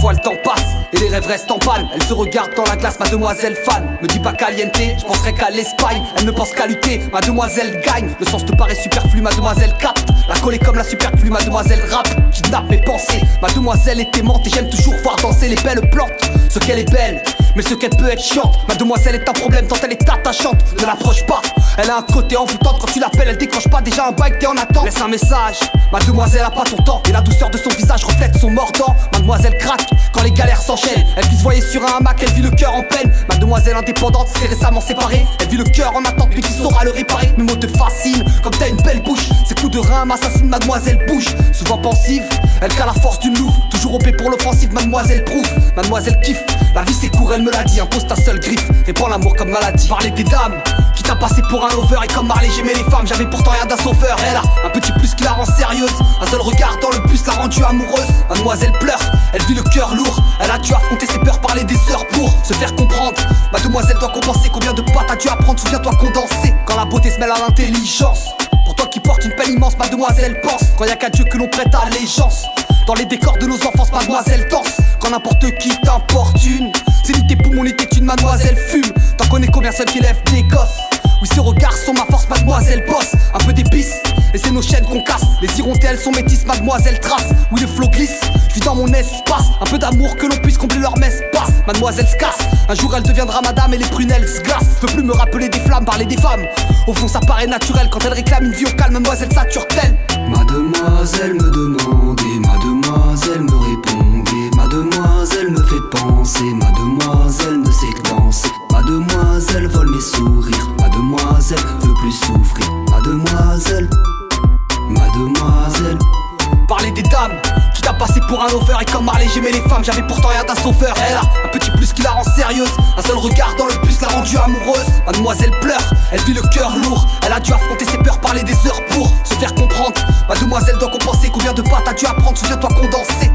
Parfois le temps passe et les rêves restent en panne. Elle se regarde dans la glace, mademoiselle fan. Me dis pas caliente, je penserais qu'à l'Espagne. Elle ne pense qu'à lutter, mademoiselle gagne. Le sens te paraît superflu, mademoiselle capte. La colle est comme la superflu, mademoiselle rap. Kidnappe mes pensées, mademoiselle est aimante. Et j'aime toujours voir danser les belles plantes. Ce qu'elle est belle, mais ce qu'elle peut être chiante. Mademoiselle est un problème tant elle est attachante. Ne l'approche pas, elle a un côté envoûtant. Quand tu l'appelles, elle décroche pas, déjà un bail, t'es en attente. Laisse un message, mademoiselle a pas ton temps. Et la douceur de son visage reflète son mordant. Mademoiselle craque quand les galères s'enchaînent. Elle vit se voyer sur un hamac, elle vit le cœur en peine. Mademoiselle indépendante, s'est récemment séparée. Elle vit le cœur en attente, mais qui saura le réparer. Mes mots te fascinent, comme t'as une belle bouche. Ces coups de rein m'assassinent, mademoiselle bouge. Souvent pensive, elle qu'a la force d'une louve. Toujours OP pour l'offensive, mademoiselle prouve. Mademoiselle kiffe, la vie c'est court, elle me l'a dit. Impose ta seule griffe, répand l'amour comme maladie. Parler des dames, qui t'a passé pour un lover. Et comme Marley j'aimais les femmes, j'avais pourtant rien d'un sauveur. Elle a un petit plus qui la rend sérieuse. Un seul regard dans le bus l'a rendue amoureuse. Mademoiselle pleure, elle vit le cœur lourd. Elle a dû affronter ses peurs, parler des heures pour se faire comprendre. Mademoiselle doit compenser, combien de pattes a dû apprendre. Souviens-toi condenser, quand la beauté se mêle à l'intelligence. Pour toi qui porte une peine immense, mademoiselle pense. Quand y a qu'à Dieu que l'on prête allégeance. Dans les décors de nos enfances, mademoiselle danse. Quand n'importe qui t'importune, c'est ni tes poumons ni tes thunes, mademoiselle fume. T'en connais combien seuls qui lèvent des gosses. Oui, ces regards sont ma force, mademoiselle bosse. Un peu d'épices, et c'est nos chaînes qu'on casse. Les hirondelles sont métisses, mademoiselle trace. Oui, le flow glisse, je vis dans mon espace. Un peu d'amour que l'on puisse combler leur messe passe. Mademoiselle se casse, un jour elle deviendra madame et les prunelles se glacent. Je peux plus me rappeler des flammes, parler des femmes. Au fond ça paraît naturel quand elle réclame une vie au calme. Mademoiselle sature-t-elle? Mademoiselle me demandait, mademoiselle me répondait. Mademoiselle me fait penser, mademoiselle ne sait que danser. Mademoiselle vole mes sourires, mademoiselle veut plus souffrir. Mademoiselle, mademoiselle. Parler des dames, qui t'a passé pour un lover. Et comme Marley j'aimais les femmes, j'avais pourtant rien d'un sauveur. Elle a un petit plus qui la rend sérieuse. Un seul regard dans le bus l'a rendue amoureuse. Mademoiselle pleure, elle vit le cœur lourd. Elle a dû affronter ses peurs, parler des heures pour se faire comprendre. Mademoiselle doit compenser, combien de pattes a dû apprendre. Souviens-toi condenser.